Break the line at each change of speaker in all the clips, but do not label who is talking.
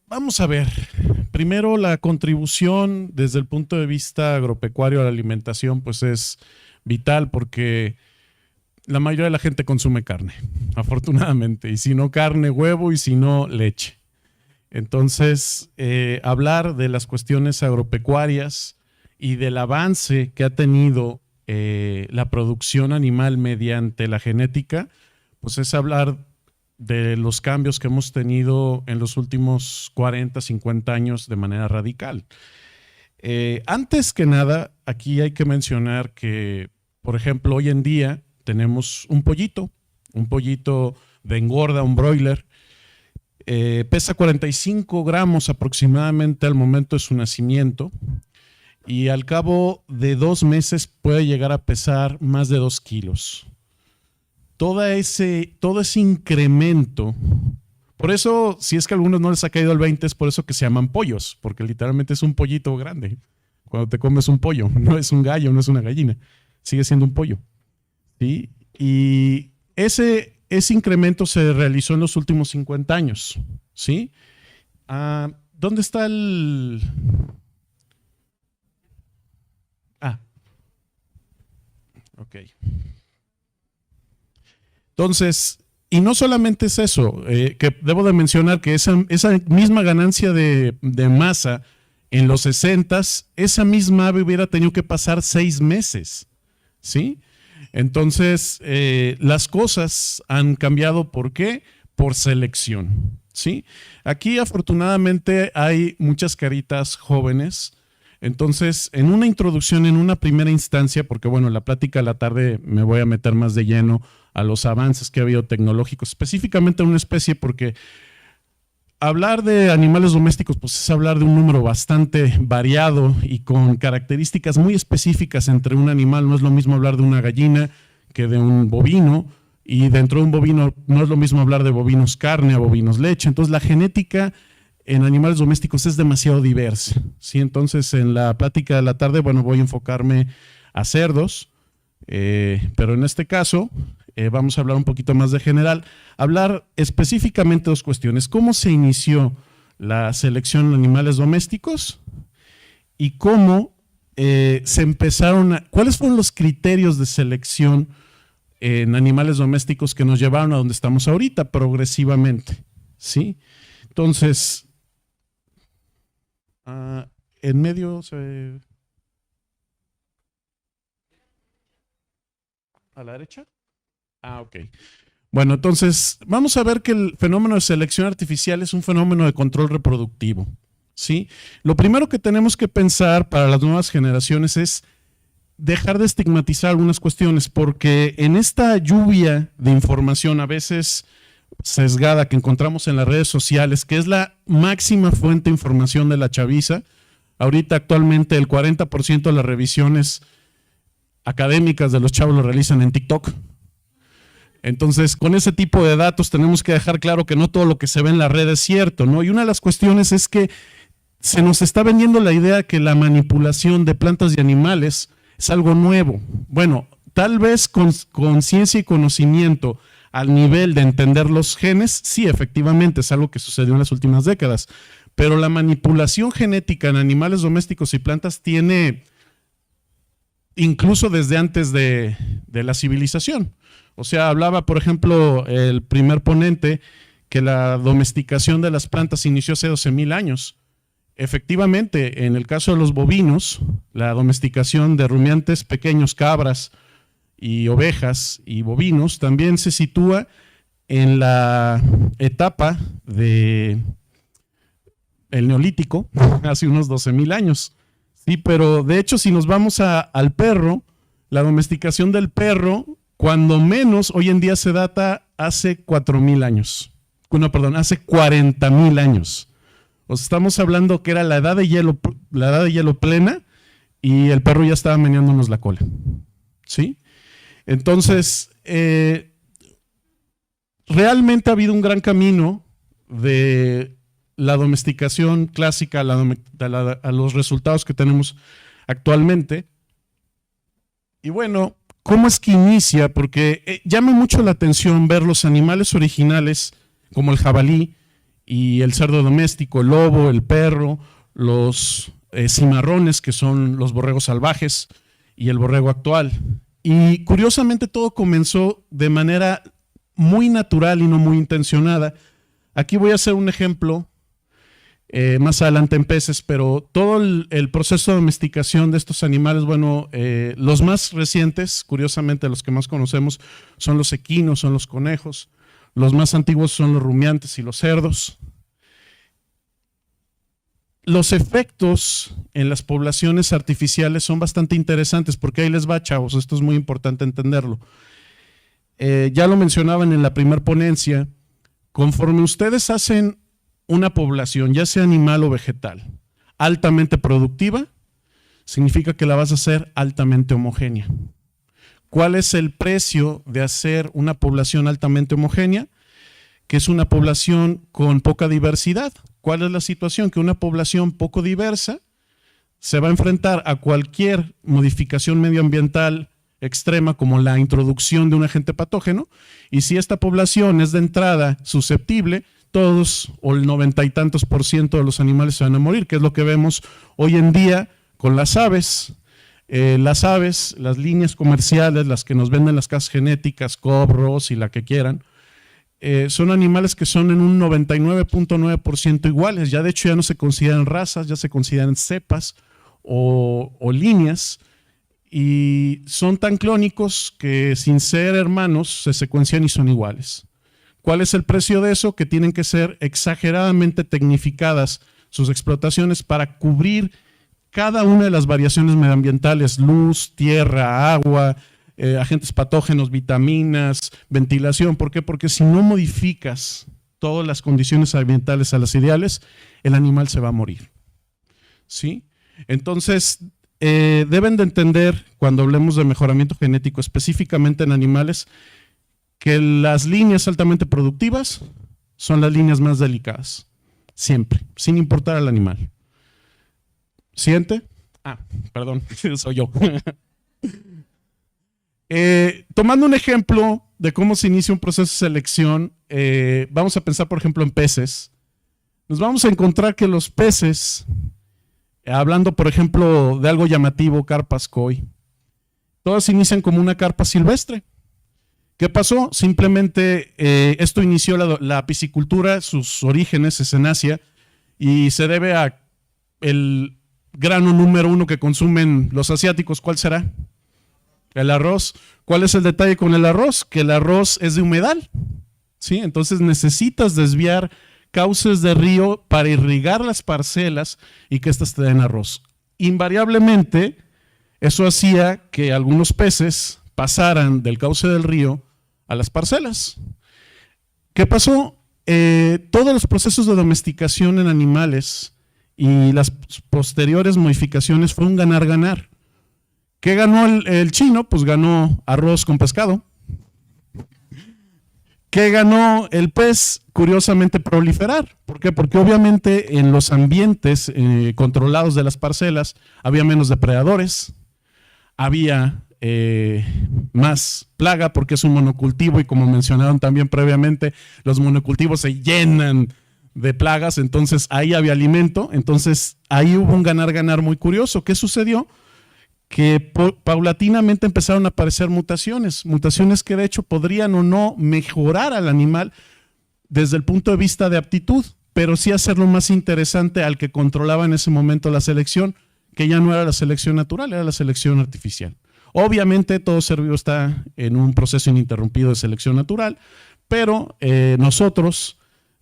Vamos a ver. Primero, la contribución desde el punto de vista agropecuario a la alimentación, pues es vital porque la mayoría de la gente consume carne, afortunadamente, y si no carne, huevo, y si no, leche. Entonces, hablar de las cuestiones agropecuarias y del avance que ha tenido la producción animal mediante la genética, pues es hablar de los cambios que hemos tenido en los últimos 40, 50 años de manera radical. Antes que nada, aquí hay que mencionar que, por ejemplo, hoy en día tenemos un pollito de engorda, un broiler, pesa 45 gramos aproximadamente al momento de su nacimiento y al cabo de 2 meses puede llegar a pesar más de 2 kilos. Todo ese incremento, por eso, si es que a algunos no les ha caído el 20, es por eso que se llaman pollos, porque literalmente es un pollito grande. Cuando te comes un pollo, no es un gallo, no es una gallina, sigue siendo un pollo, ¿sí? Y ese incremento se realizó en los últimos 50 años, ¿sí? ¿Dónde está el...? Ok. Entonces, y no solamente es eso, que debo de mencionar que esa misma ganancia de masa en los 60s, esa misma ave hubiera tenido que pasar 6 meses, ¿sí? Entonces, las cosas han cambiado. ¿Por qué? Por selección, ¿sí? Aquí afortunadamente hay muchas caritas jóvenes. Entonces, en una introducción, en una primera instancia, porque bueno, en la plática de la tarde me voy a meter más de lleno a los avances que ha habido tecnológicos, específicamente en una especie, porque hablar de animales domésticos pues es hablar de un número bastante variado y con características muy específicas entre un animal. No es lo mismo hablar de una gallina que de un bovino, y dentro de un bovino no es lo mismo hablar de bovinos carne a bovinos leche. Entonces la genética en animales domésticos es demasiado diversa, ¿sí? Entonces en la plática de la tarde, bueno, voy a enfocarme a cerdos, pero en este caso vamos a hablar un poquito más de general, hablar específicamente de 2 cuestiones: cómo se inició la selección en animales domésticos y cómo se empezaron cuáles fueron los criterios de selección en animales domésticos que nos llevaron a donde estamos ahorita progresivamente, ¿sí? Entonces, en medio a la derecha. Ok. Bueno, entonces vamos a ver que el fenómeno de selección artificial es un fenómeno de control reproductivo, ¿sí? Lo primero que tenemos que pensar para las nuevas generaciones es dejar de estigmatizar algunas cuestiones, porque en esta lluvia de información a veces sesgada que encontramos en las redes sociales, que es la máxima fuente de información de la chaviza, ahorita actualmente el 40% de las revisiones académicas de los chavos lo realizan en TikTok. Entonces, con ese tipo de datos tenemos que dejar claro que no todo lo que se ve en la red es cierto, ¿no? Y una de las cuestiones es que se nos está vendiendo la idea que la manipulación de plantas y animales es algo nuevo. Bueno, tal vez con ciencia y conocimiento al nivel de entender los genes, sí, efectivamente, es algo que sucedió en las últimas décadas, pero la manipulación genética en animales domésticos y plantas tiene incluso desde antes de la civilización. O sea, hablaba, por ejemplo, el primer ponente que la domesticación de las plantas inició hace 12,000 años. Efectivamente, en el caso de los bovinos, la domesticación de rumiantes pequeños, cabras y ovejas y bovinos, también se sitúa en la etapa del Neolítico, hace unos 12,000 años. Sí, pero de hecho, si nos vamos al perro, la domesticación del perro, cuando menos, hoy en día se data hace 4,000 años. No, perdón, hace 40,000 años. O sea, estamos hablando que era la edad de hielo plena y el perro ya estaba meneándonos la cola, ¿sí? Entonces, realmente ha habido un gran camino de la domesticación clásica a los resultados que tenemos actualmente. Y bueno, ¿cómo es que inicia? Porque llama mucho la atención ver los animales originales, como el jabalí y el cerdo doméstico, el lobo, el perro, los cimarrones, que son los borregos salvajes, y el borrego actual. Y curiosamente todo comenzó de manera muy natural y no muy intencionada. Aquí voy a hacer un ejemplo más adelante en peces, pero todo el proceso de domesticación de estos animales, bueno, los más recientes, curiosamente los que más conocemos, son los equinos, son los conejos. Los más antiguos son los rumiantes y los cerdos. Los efectos en las poblaciones artificiales son bastante interesantes porque ahí les va, chavos, esto es muy importante entenderlo. Ya lo mencionaban en la primera ponencia, conforme ustedes hacen una población, ya sea animal o vegetal, altamente productiva, significa que la vas a hacer altamente homogénea. ¿Cuál es el precio de hacer una población altamente homogénea? Que es una población con poca diversidad. ¿Cuál es la situación? Que una población poco diversa se va a enfrentar a cualquier modificación medioambiental extrema como la introducción de un agente patógeno, y si esta población es de entrada susceptible, todos o el 90 y tantos % de los animales se van a morir, que es lo que vemos hoy en día con las aves. Las líneas comerciales, las que nos venden las casas genéticas, Cobb, Ross y la que quieran, son animales que son en un 99.9% iguales. Ya de hecho ya no se consideran razas, ya se consideran cepas o líneas, y son tan clónicos que sin ser hermanos se secuencian y son iguales. ¿Cuál es el precio de eso? Que tienen que ser exageradamente tecnificadas sus explotaciones para cubrir cada una de las variaciones medioambientales: luz, tierra, agua, agentes patógenos, vitaminas, ventilación. ¿Por qué? Porque si no modificas todas las condiciones ambientales a las ideales, el animal se va a morir. ¿Sí? Entonces, deben de entender, cuando hablemos de mejoramiento genético específicamente en animales, que las líneas altamente productivas son las líneas más delicadas, siempre, sin importar al animal. ¿Siguiente? Perdón, soy yo. Tomando un ejemplo de cómo se inicia un proceso de selección, vamos a pensar, por ejemplo, en peces. Nos vamos a encontrar que los peces, hablando, por ejemplo, de algo llamativo, carpas koi, todas inician como una carpa silvestre. ¿Qué pasó? Simplemente esto inició la piscicultura, sus orígenes es en Asia, y se debe a el grano número 1 que consumen los asiáticos. ¿Cuál será? El arroz. ¿Cuál es el detalle con el arroz? Que el arroz es de humedal, ¿sí? Entonces necesitas desviar cauces de río para irrigar las parcelas y que éstas te den arroz. Invariablemente, eso hacía que algunos peces pasaran del cauce del río a las parcelas. ¿Qué pasó? Todos los procesos de domesticación en animales y las posteriores modificaciones fue un ganar-ganar. ¿Qué ganó el chino? Pues ganó arroz con pescado. ¿Qué ganó el pez? Curiosamente, proliferar. ¿Por qué? Porque obviamente en los ambientes controlados de las parcelas había menos depredadores, había más plaga porque es un monocultivo, y como mencionaron también previamente, los monocultivos se llenan de plagas, entonces ahí había alimento. Entonces ahí hubo un ganar-ganar muy curioso. ¿Qué sucedió? Que paulatinamente empezaron a aparecer mutaciones que de hecho podrían o no mejorar al animal desde el punto de vista de aptitud, pero sí hacerlo más interesante al que controlaba en ese momento la selección, que ya no era la selección natural, era la selección artificial. Obviamente todo ser vivo está en un proceso ininterrumpido de selección natural, pero nosotros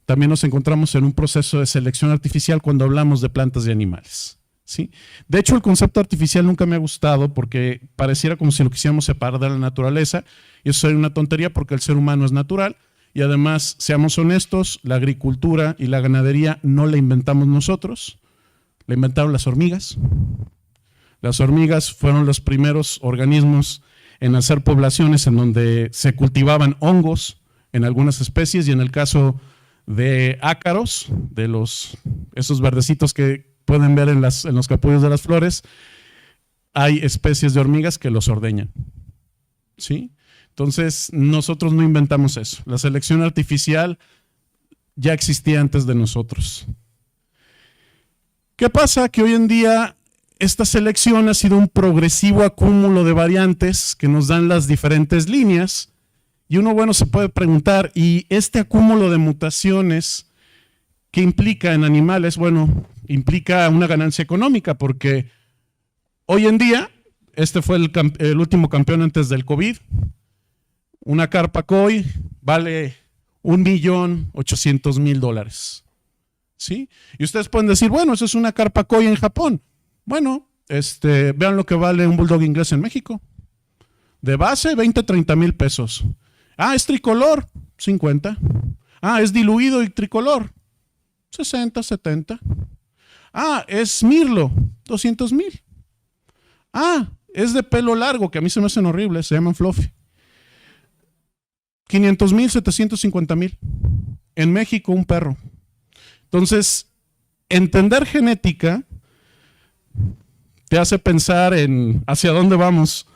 también nos encontramos en un proceso de selección artificial cuando hablamos de plantas y animales. ¿Sí? De hecho, el concepto artificial nunca me ha gustado porque pareciera como si lo quisiéramos separar de la naturaleza, y eso sería una tontería porque el ser humano es natural, y además, seamos honestos, la agricultura y la ganadería no la inventamos nosotros, la inventaron las hormigas. Las hormigas fueron los primeros organismos en hacer poblaciones en donde se cultivaban hongos en algunas especies, y en el caso de ácaros, de esos verdecitos que pueden ver en los capullos de las flores, hay especies de hormigas que los ordeñan, ¿sí? Entonces, nosotros no inventamos eso. La selección artificial ya existía antes de nosotros. ¿Qué pasa? Que hoy en día esta selección ha sido un progresivo acúmulo de variantes que nos dan las diferentes líneas y uno, bueno, se puede preguntar, ¿y este acúmulo de mutaciones qué implica en animales? Bueno, implica una ganancia económica porque hoy en día, este fue el último campeón antes del COVID, una carpa koi vale $1.800.000. ¿Sí? Y ustedes pueden decir, bueno, eso es una carpa koi en Japón. Bueno, vean lo que vale un bulldog inglés en México. De base, 20-30 mil pesos. Ah, es tricolor, 50. Ah, es diluido y tricolor, 60, 70. Ah, es mirlo, 200,000. Ah, es de pelo largo, que a mí se me hacen horribles, se llaman fluffy. 500,000, 750,000. En México, un perro. Entonces, entender genética te hace pensar en hacia dónde vamos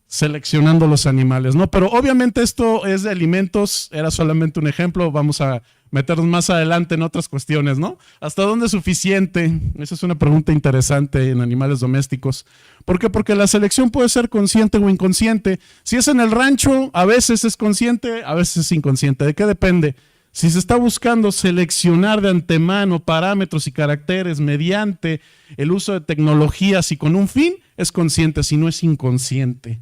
seleccionando los animales, ¿no? Pero obviamente esto es de alimentos, era solamente un ejemplo, vamos a meternos más adelante en otras cuestiones, ¿no? ¿Hasta dónde es suficiente? Esa es una pregunta interesante en animales domésticos. ¿Por qué? Porque la selección puede ser consciente o inconsciente. Si es en el rancho, a veces es consciente, a veces es inconsciente. ¿De qué depende? Si se está buscando seleccionar de antemano parámetros y caracteres mediante el uso de tecnologías y con un fin, es consciente, si no es inconsciente.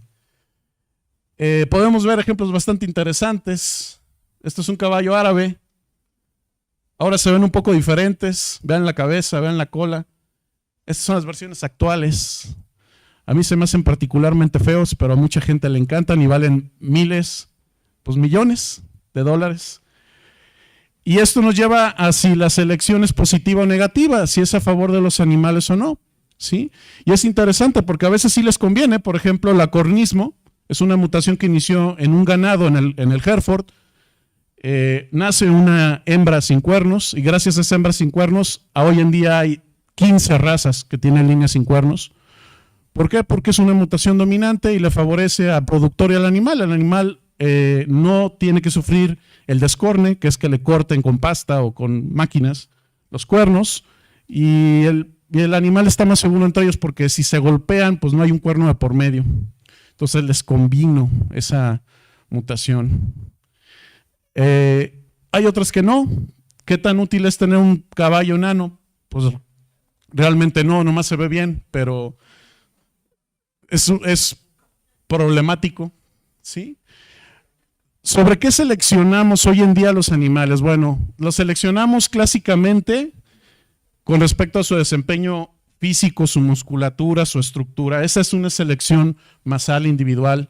Podemos ver ejemplos bastante interesantes. Esto es un caballo árabe. Ahora se ven un poco diferentes. Vean la cabeza, vean la cola. Estas son las versiones actuales. A mí se me hacen particularmente feos, pero a mucha gente le encantan y valen miles, pues millones de dólares. Y esto nos lleva a si la selección es positiva o negativa, si es a favor de los animales o no, ¿sí? Y es interesante porque a veces sí les conviene. Por ejemplo, el acornismo es una mutación que inició en un ganado en el Hereford. Nace una hembra sin cuernos y gracias a esa hembra sin cuernos, a hoy en día hay 15 razas que tienen líneas sin cuernos. ¿Por qué? Porque es una mutación dominante y le favorece al productor y al animal. El animal no tiene que sufrir el descorne, que es que le corten con pasta o con máquinas los cuernos, y el animal está más seguro entre ellos porque si se golpean, pues no hay un cuerno de por medio. Entonces les convino esa mutación. Hay otras que no. ¿Qué tan útil es tener un caballo enano? Pues realmente no, nomás se ve bien, pero es problemático, ¿sí? ¿Sobre qué seleccionamos hoy en día los animales? Bueno, los seleccionamos clásicamente con respecto a su desempeño físico, su musculatura, su estructura. Esa es una selección masal individual.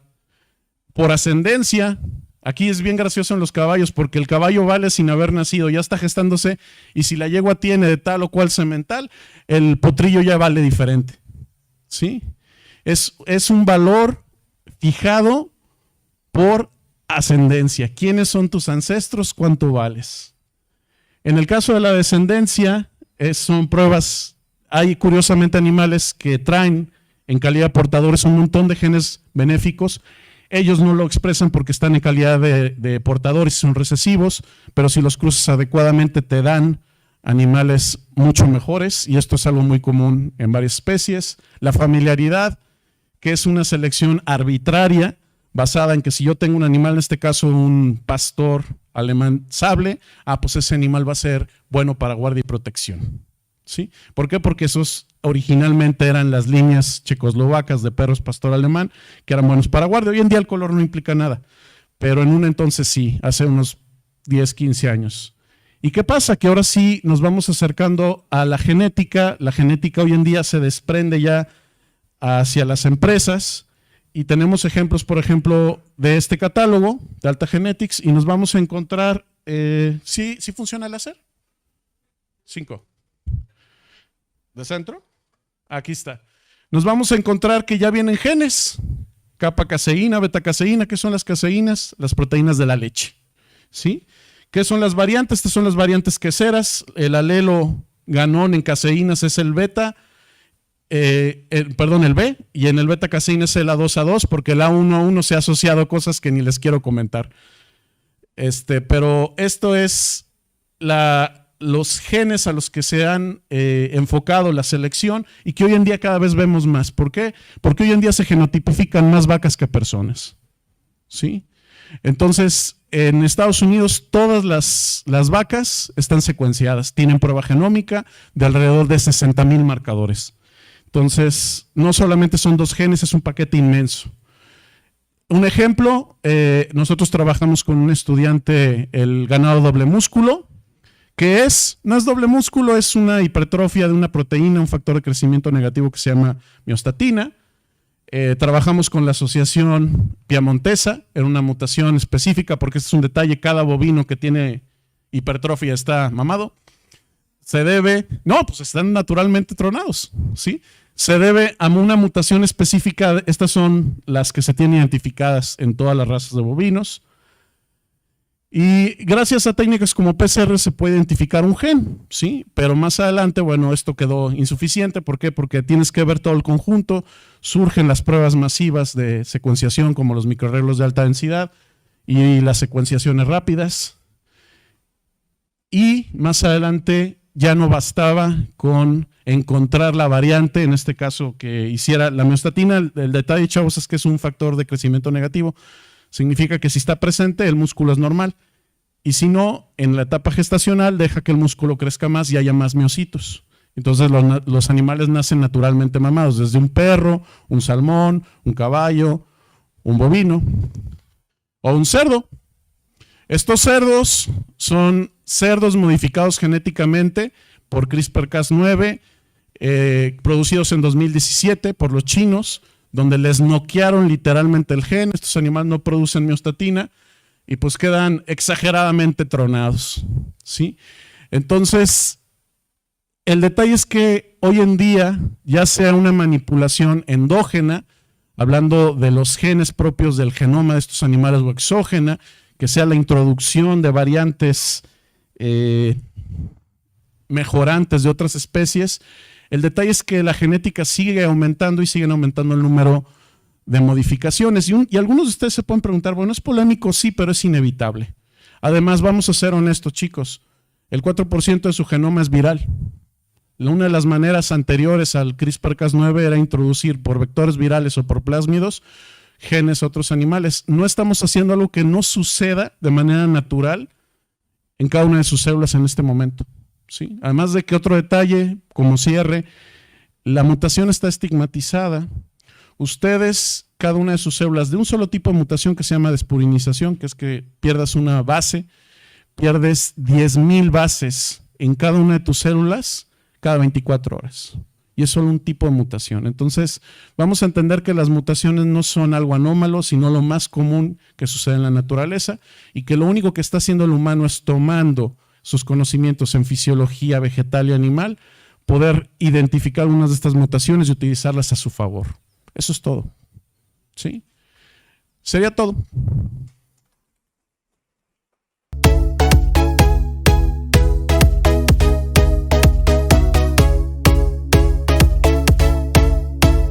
Por ascendencia, aquí es bien gracioso en los caballos porque el caballo vale sin haber nacido, ya está gestándose, y si la yegua tiene de tal o cual semental, el potrillo ya vale diferente, ¿sí? Es un valor fijado por ascendencia. ¿Quiénes son tus ancestros? ¿Cuánto vales? En el caso de la descendencia, son pruebas. Hay curiosamente animales que traen en calidad portadores un montón de genes benéficos. Ellos no lo expresan porque están en calidad de portadores y son recesivos, pero si los cruzas adecuadamente te dan animales mucho mejores, y esto es algo muy común en varias especies. La familiaridad, que es una selección arbitraria basada en que si yo tengo un animal, en este caso un pastor alemán sable, pues ese animal va a ser bueno para guardia y protección, ¿sí? ¿Por qué? Porque esos originalmente eran las líneas checoslovacas de perros pastor alemán que eran buenos para guardia. Hoy en día el color no implica nada, pero en un entonces sí, hace unos 10, 15 años. ¿Y qué pasa? Que ahora sí nos vamos acercando a la genética. La genética hoy en día se desprende ya hacia las empresas. Y tenemos ejemplos, por ejemplo, de este catálogo de Alta Genetics, y nos vamos a encontrar, ¿sí funciona el láser? 5. ¿De centro? Aquí está. Nos vamos a encontrar que ya vienen genes, capa caseína, beta caseína. ¿Qué son las caseínas? Las proteínas de la leche, ¿sí? ¿Qué son las variantes? Estas son las variantes queseras. El alelo ganón en caseínas es el beta, el B, y en el beta caseína es el A2A2, porque el A1A1 se ha asociado a cosas que ni les quiero comentar. Pero esto es los genes a los que se han enfocado la selección y que hoy en día cada vez vemos más. ¿Por qué? Porque hoy en día se genotipifican más vacas que personas. ¿Sí? Entonces, en Estados Unidos todas las vacas están secuenciadas, tienen prueba genómica de alrededor de 60,000 marcadores. Entonces, no solamente son 2 genes, es un paquete inmenso. Un ejemplo, nosotros trabajamos con un estudiante el ganado doble músculo, que no es doble músculo, es una hipertrofia de una proteína, un factor de crecimiento negativo que se llama miostatina. Trabajamos con la asociación piamontesa en una mutación específica, porque este es un detalle, cada bovino que tiene hipertrofia está mamado. Pues están naturalmente tronados, ¿sí? Se debe a una mutación específica, estas son las que se tienen identificadas en todas las razas de bovinos. Y gracias a técnicas como PCR se puede identificar un gen, ¿sí? Pero más adelante, bueno, esto quedó insuficiente. ¿Por qué? Porque tienes que ver todo el conjunto, surgen las pruebas masivas de secuenciación como los microarreglos de alta densidad y las secuenciaciones rápidas. Y más adelante ya no bastaba con encontrar la variante, en este caso que hiciera la miostatina. El detalle, chavos, es que es un factor de crecimiento negativo. Significa que si está presente, el músculo es normal. Y si no, en la etapa gestacional deja que el músculo crezca más y haya más miocitos. Entonces los animales nacen naturalmente mamados, desde un perro, un salmón, un caballo, un bovino o un cerdo. Estos cerdos son cerdos modificados genéticamente por CRISPR-Cas9, producidos en 2017 por los chinos, donde les noquearon literalmente el gen. Estos animales no producen miostatina y pues quedan exageradamente tronados, ¿sí? Entonces, el detalle es que hoy en día, ya sea una manipulación endógena, hablando de los genes propios del genoma de estos animales, o exógena, que sea la introducción de variantes mejorantes de otras especies, el detalle es que la genética sigue aumentando y siguen aumentando el número de modificaciones. Y algunos de ustedes se pueden preguntar, bueno, ¿es polémico? Sí, pero es inevitable. Además, vamos a ser honestos, chicos, el 4% de su genoma es viral. Una de las maneras anteriores al CRISPR-Cas9 era introducir por vectores virales o por plásmidos genes a otros animales. No estamos haciendo algo que no suceda de manera natural en cada una de sus células en este momento. ¿Sí? Además de que otro detalle, como cierre, la mutación está estigmatizada. Ustedes, cada una de sus células, de un solo tipo de mutación que se llama despurinización, que es que pierdas una base, pierdes 10,000 bases en cada una de tus células cada 24 horas. Y es solo un tipo de mutación. Entonces, vamos a entender que las mutaciones no son algo anómalo, sino lo más común que sucede en la naturaleza, y que lo único que está haciendo el humano es tomando sus conocimientos en fisiología vegetal y animal, poder identificar algunas de estas mutaciones y utilizarlas a su favor. Eso es todo. ¿Sí? Sería todo.